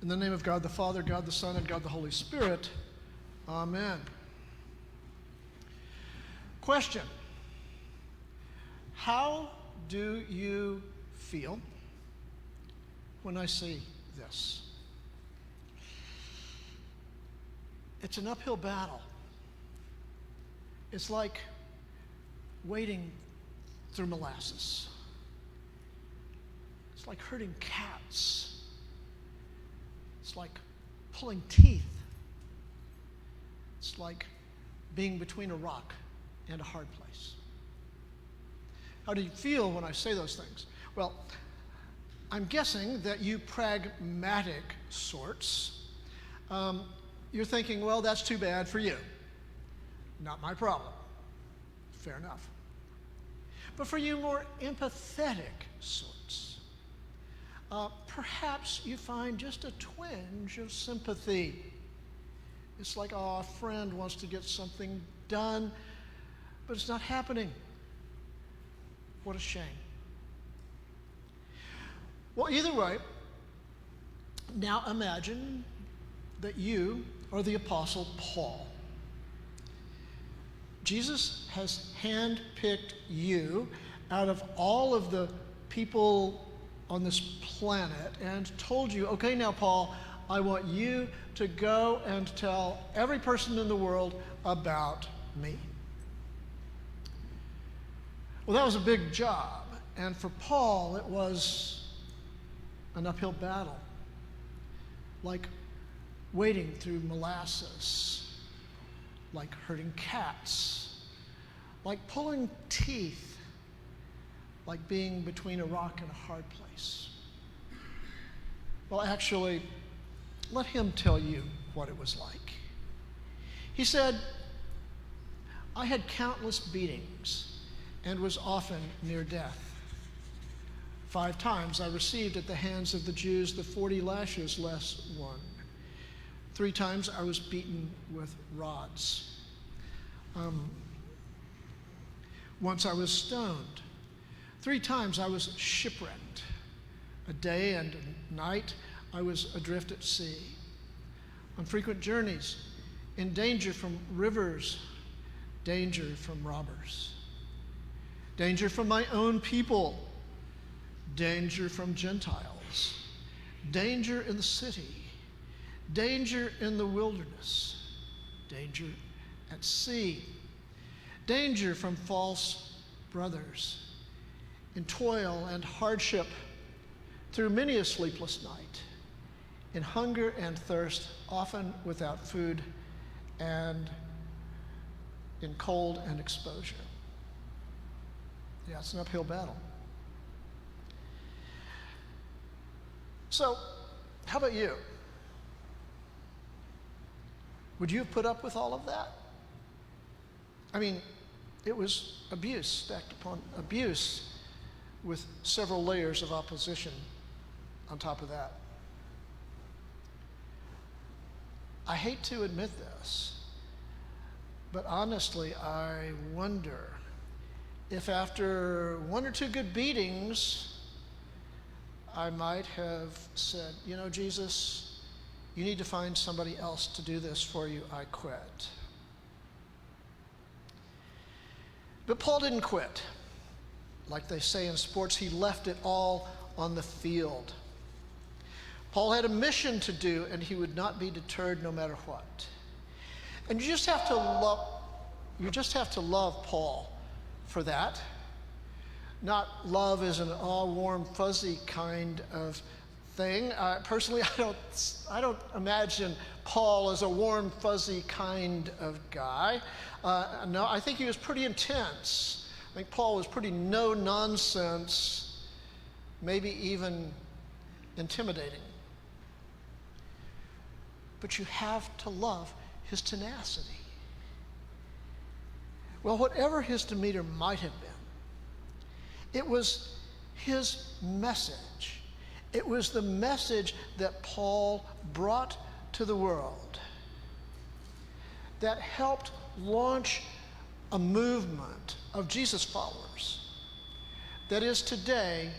In the name of God the Father, God the Son, and God the Holy Spirit, amen. Question: how do you feel when I say this? It's an uphill battle. It's like wading through molasses. It's like herding cats. It's like pulling teeth. It's like being between a rock and a hard place. How do you feel when I say those things? Well, I'm guessing that you pragmatic sorts, you're thinking, well, that's too bad for you. Not my problem. Fair enough. But for you more empathetic sorts, perhaps you find just a twinge of sympathy. It's like, oh, a friend wants to get something done, but it's not happening. What a shame. Well, either way, now imagine that you are the Apostle Paul. Jesus has handpicked you out of all of the people on this planet and told you, okay, now, Paul, I want you to go and tell every person in the world about me. Well, that was a big job, and for Paul, it was an uphill battle, like wading through molasses, like herding cats, like pulling teeth, like being between a rock and a hard place. Well, actually, let him tell you what it was like. He said, I had countless beatings and was often near death. 5 times I received at the hands of the Jews the 40 lashes less one. 3 times I was beaten with rods. Once I was stoned. 3 times I was shipwrecked. A day and a night I was adrift at sea. On frequent journeys, in danger from rivers, danger from robbers, danger from my own people, danger from Gentiles, danger in the city, danger in the wilderness, danger at sea, danger from false brothers, in toil and hardship, through many a sleepless night, in hunger and thirst, often without food, and in cold and exposure. Yeah, it's an uphill battle. So, how about you? Would you have put up with all of that? I mean, it was abuse stacked upon abuse with several layers of opposition on top of that. I hate to admit this, but honestly, I wonder if after 1 or 2 good beatings, I might have said, you know, Jesus, you need to find somebody else to do this for you. I quit. But Paul didn't quit. Like they say in sports, he left it all on the field. Paul had a mission to do, and he would not be deterred no matter what. And you just have to love Paul for that. Not love as an all warm, fuzzy kind of thing. Personally, I don't imagine Paul as a warm, fuzzy kind of guy. No, I think he was pretty intense. I think Paul was pretty no-nonsense, maybe even intimidating. But you have to love his tenacity. Well, whatever his demeanor might have been, it was his message. It was the message that Paul brought to the world that helped launch a movement of Jesus followers that is today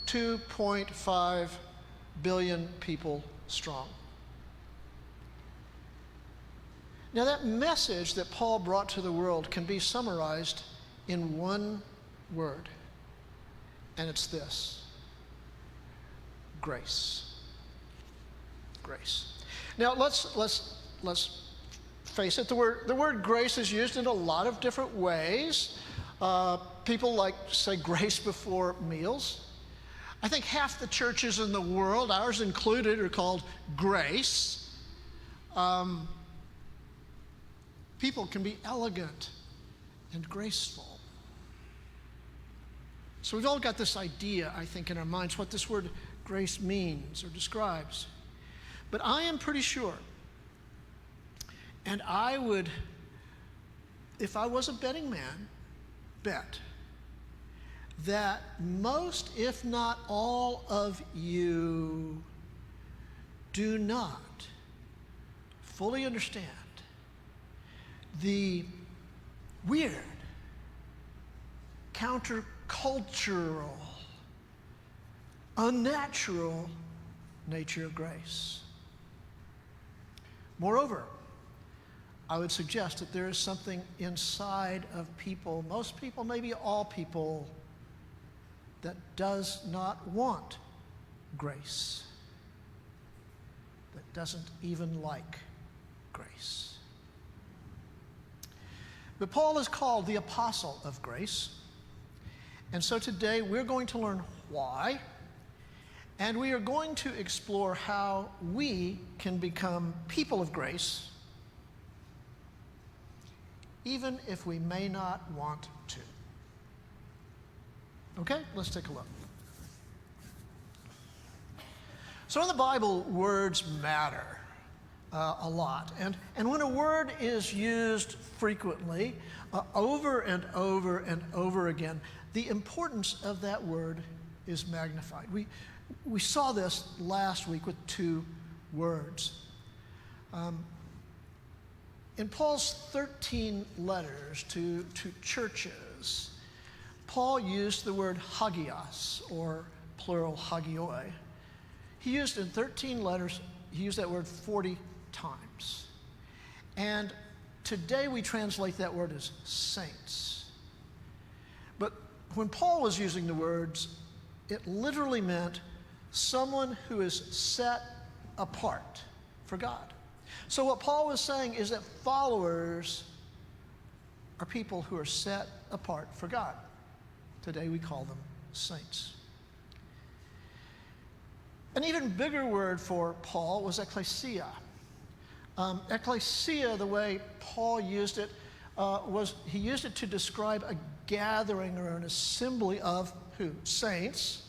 2.5 billion people strong. Now, that message that Paul brought to the world can be summarized in one word, and it's this: grace. Grace. Now, let's face it. The word grace is used in a lot of different ways. People like to say grace before meals. I think half the churches in the world, ours included, are called grace. People can be elegant and graceful. So we've all got this idea, I think, in our minds what this word grace means or describes. But I am pretty sure, and I would, if I was a betting man, bet that most, if not all of you, do not fully understand the weird, countercultural, unnatural nature of grace. Moreover, I would suggest that there is something inside of people, most people, maybe all people, that does not want grace, that doesn't even like grace. But Paul is called the apostle of grace. And so today we're going to learn why, and we are going to explore how we can become people of grace, even if we may not want to. Okay, let's take a look. So in the Bible, words matter a lot. And when a word is used frequently, over and over and over again, the importance of that word is magnified. We saw this last week with two words. In Paul's 13 letters to churches, Paul used the word hagios, or plural hagioi. He used in 13 letters, he used that word 40 times. And today we translate that word as saints. But when Paul was using the words, it literally meant someone who is set apart for God. So what Paul was saying is that followers are people who are set apart for God. Today we call them saints. An even bigger word for Paul was ecclesia. Ecclesia, the way Paul used it, he used it to describe a gathering or an assembly of who? Saints.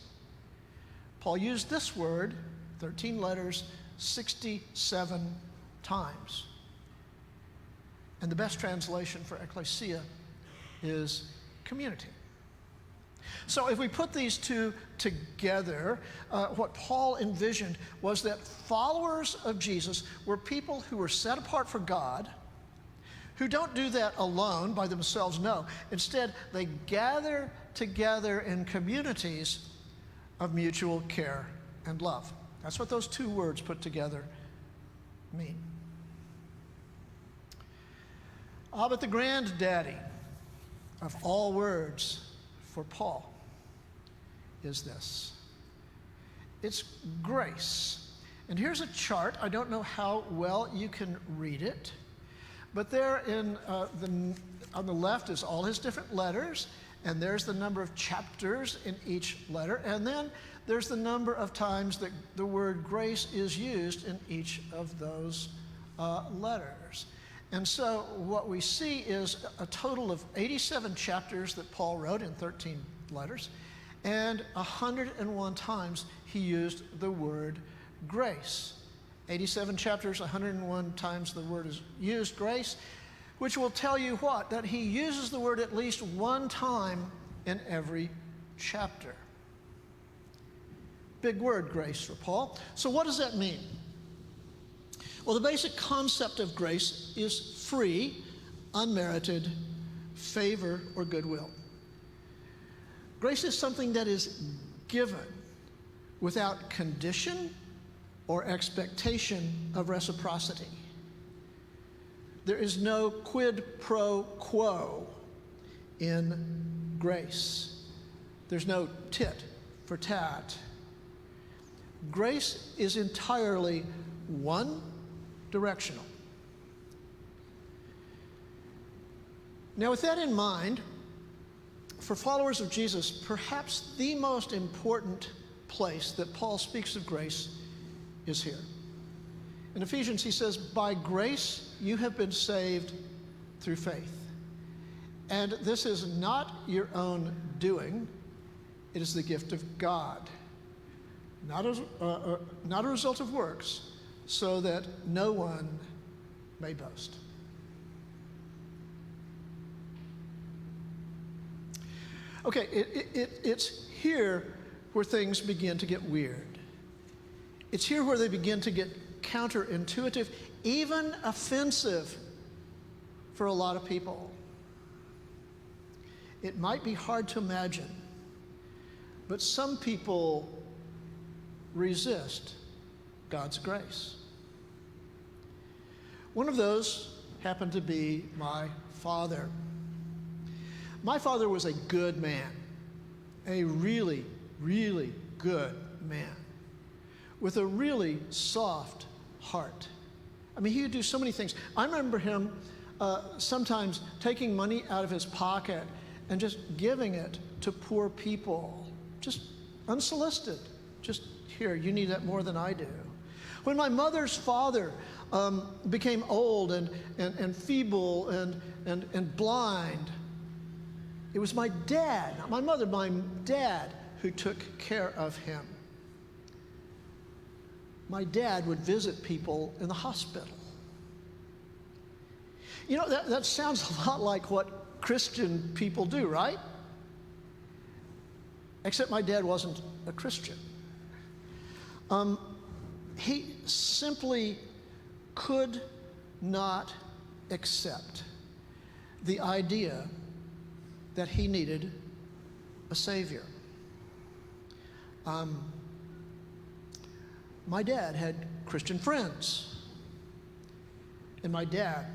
Paul used this word, 13 letters, 67 times. And the best translation for ecclesia is community. So if we put these two together, what Paul envisioned was that followers of Jesus were people who were set apart for God, who don't do that alone by themselves, no. Instead, they gather together in communities of mutual care and love. That's what those two words put together mean. But the granddaddy of all words for Paul is this. It's grace. And here's a chart. I don't know how well you can read it, but there on the left is all his different letters, and there's the number of chapters in each letter, and then there's the number of times that the word grace is used in each of those letters. And so what we see is a total of 87 chapters that Paul wrote in 13 letters, and 101 times he used the word grace. 87 chapters, 101 times the word is used, grace, which will tell you what? That he uses the word at least one time in every chapter. Big word, grace, for Paul. So what does that mean? Well, the basic concept of grace is free, unmerited favor or goodwill. Grace is something that is given without condition or expectation of reciprocity. There is no quid pro quo in grace. There's no tit for tat. Grace is entirely one directional. Now, with that in mind, for followers of Jesus, perhaps the most important place that Paul speaks of grace is here. In Ephesians, he says, "By grace you have been saved through faith. And this is not your own doing, it is the gift of God, not a result of works, so that no one may boast." Okay, it's here where things begin to get weird. It's here where they begin to get counterintuitive, even offensive for a lot of people. It might be hard to imagine, but some people resist God's grace. One of those happened to be my father. My father was a good man, a really, really good man, with a really soft heart. I mean, he would do so many things. I remember him sometimes taking money out of his pocket and just giving it to poor people, just unsolicited. Just, here, you need that more than I do. When my mother's father became old and feeble and blind, it was my dad, not my mother, my dad, who took care of him. My dad would visit people in the hospital. You know, that sounds a lot like what Christian people do, right? Except my dad wasn't a Christian. He simply could not accept the idea that he needed a savior. My dad had Christian friends, and my dad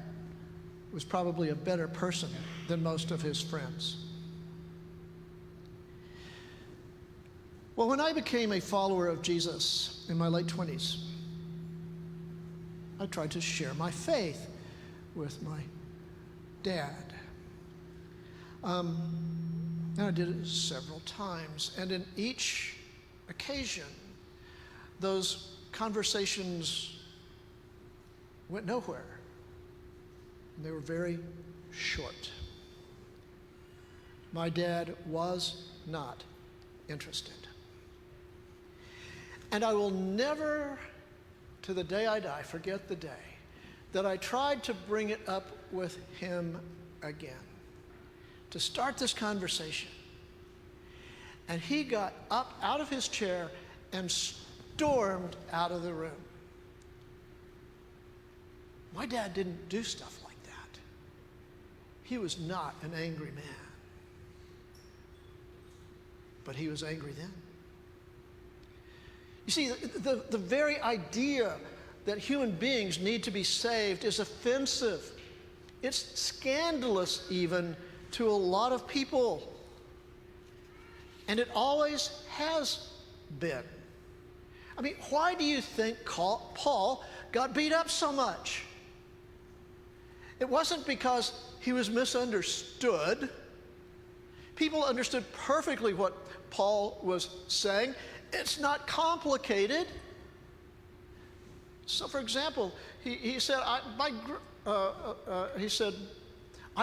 was probably a better person than most of his friends. Well, when I became a follower of Jesus in my late 20s, I tried to share my faith with my dad. And I did it several times. And in each occasion, those conversations went nowhere. And they were very short. My dad was not interested. And I will never, to the day I die, forget the day that I tried to bring it up with him again, to start this conversation. And he got up out of his chair and stormed out of the room. My dad didn't do stuff like that. He was not an angry man. But he was angry then. You see, the very idea that human beings need to be saved is offensive. It's scandalous even to a lot of people. And it always has been. I mean, why do you think Paul got beat up so much? It wasn't because he was misunderstood. People understood perfectly what Paul was saying. It's not complicated. So, for example, he said, I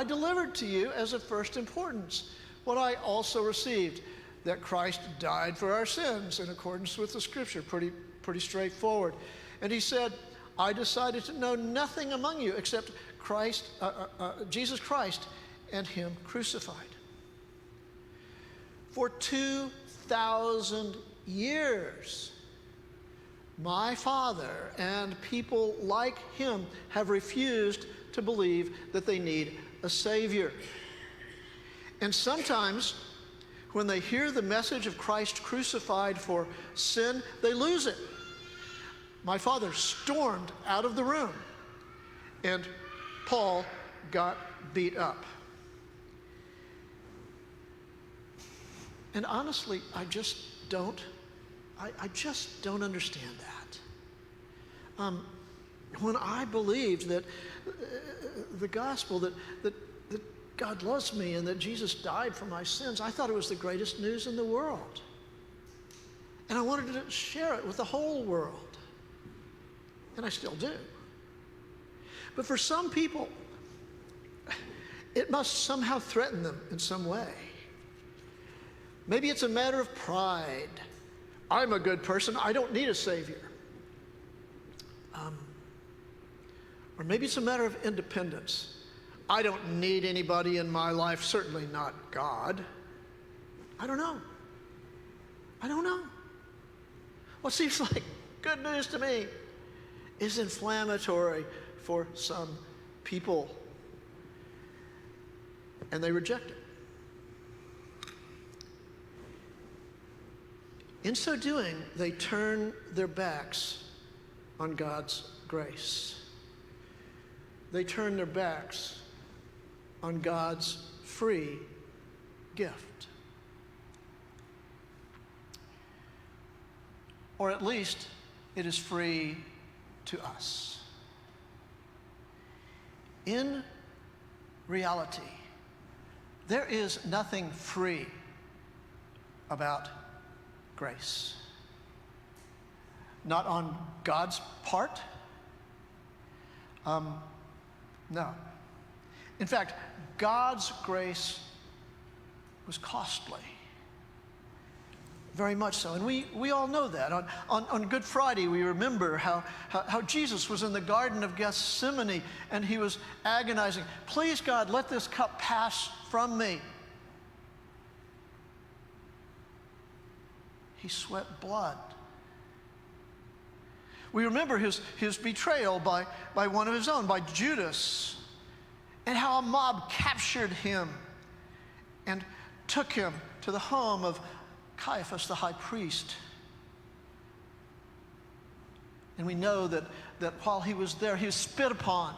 delivered to you as of first importance what I also received, that Christ died for our sins in accordance with the Scripture. Pretty straightforward. And he said, I decided to know nothing among you except Jesus Christ and Him crucified. For 2,000 years, my father and people like him have refused to believe that they need a Savior. And sometimes, when they hear the message of Christ crucified for sin, they lose it. my father stormed out of the room, and Paul got beat up. And honestly, I just don't understand that. When I believed that the gospel, that God loves me and that Jesus died for my sins, I thought it was the greatest news in the world. And I wanted to share it with the whole world. And I still do. But for some people, it must somehow threaten them in some way. Maybe it's a matter of pride. I'm a good person. I don't need a savior. Or maybe it's a matter of independence. I don't need anybody in my life, certainly not God. I don't know. What seems like good news to me is inflammatory for some people, and they reject it. In so doing, they turn their backs on God's grace. They turn their backs on God's free gift. Or at least it is free to us. In reality, there is nothing free about grace. Not on God's part. No. In fact, God's grace was costly. Very much so. And we all know that. On Good Friday, we remember how Jesus was in the Garden of Gethsemane and he was agonizing. Please, God, let this cup pass from me. He sweat blood. We remember his betrayal by one of his own, by Judas, and how a mob captured him and took him to the home of Caiaphas, the high priest. And we know that while he was there, he was spit upon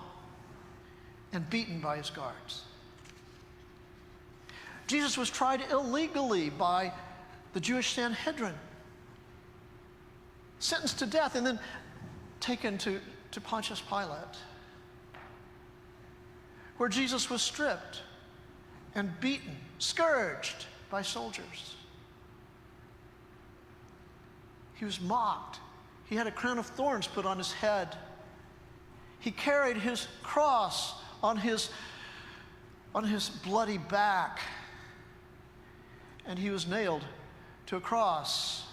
and beaten by his guards. Jesus was tried illegally by the Jewish Sanhedrin, sentenced to death, and then taken to Pontius Pilate, where Jesus was stripped and beaten, scourged by soldiers. He was mocked. He had a crown of thorns put on his head. He carried his cross on his bloody back, and he was nailed to a cross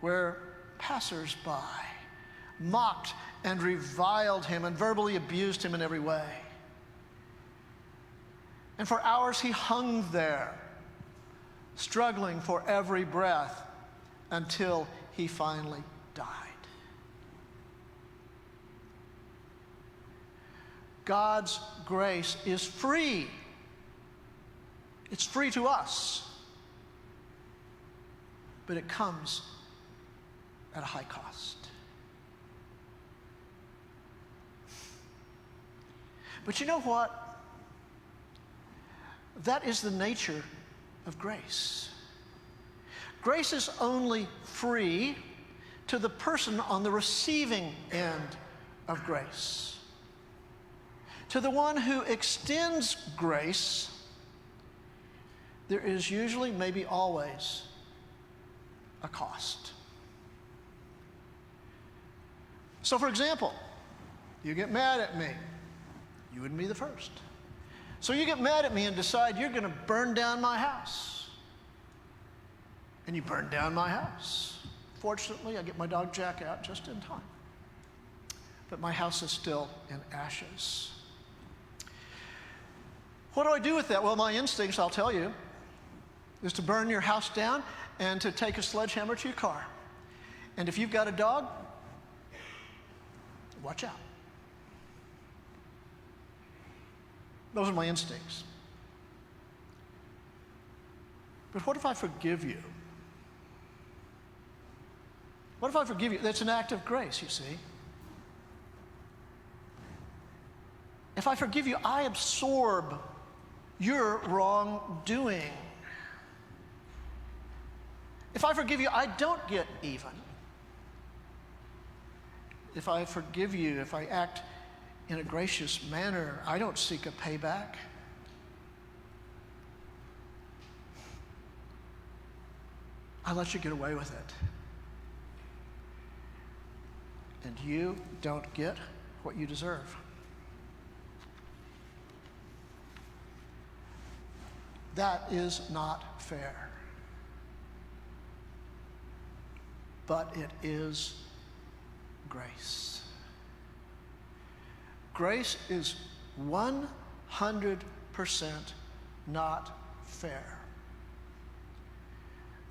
where passers-by mocked and reviled him and verbally abused him in every way. And for hours he hung there, struggling for every breath until he finally died. God's grace is free. It's free to us, but it comes at a high cost. But you know what? That is the nature of grace. Grace is only free to the person on the receiving end of grace. To the one who extends grace, there is usually, maybe always, a cost. So, for example, you get mad at me. You wouldn't be the first. So you get mad at me and decide you're going to burn down my house. And you burn down my house. Fortunately, I get my dog Jack out just in time. But my house is still in ashes. What do I do with that? Well, my instincts, I'll tell you, is to burn your house down and to take a sledgehammer to your car. And if you've got a dog, watch out. Those are my instincts. But what if I forgive you? What if I forgive you? That's an act of grace, you see. If I forgive you, I absorb your wrongdoing. If I forgive you, I don't get even. If I forgive you, if I act in a gracious manner, I don't seek a payback. I let you get away with it. And you don't get what you deserve. That is not fair. But it is grace. Grace is 100% not fair.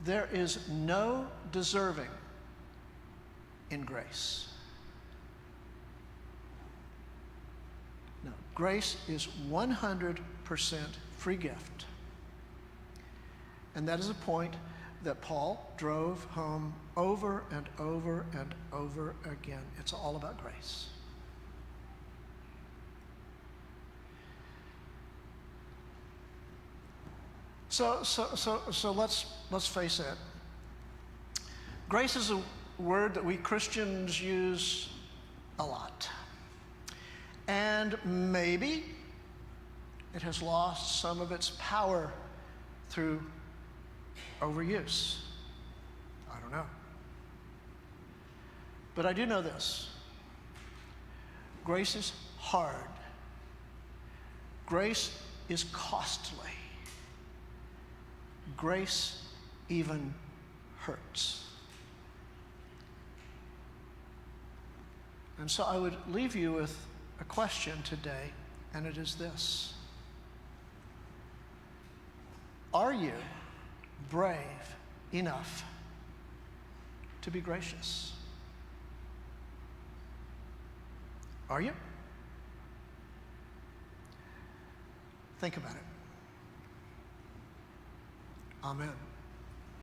There is no deserving in grace. No, grace is 100% free gift. And that is a point that Paul drove home over and over and over again. It's all about grace. So let's face it. Grace is a word that we Christians use a lot. And maybe it has lost some of its power through overuse. I don't know. But I do know this. Grace is hard. Grace is costly. Grace even hurts. And so I would leave you with a question today, and it is this. Are you brave enough to be gracious? Are you? Think about it. Amen.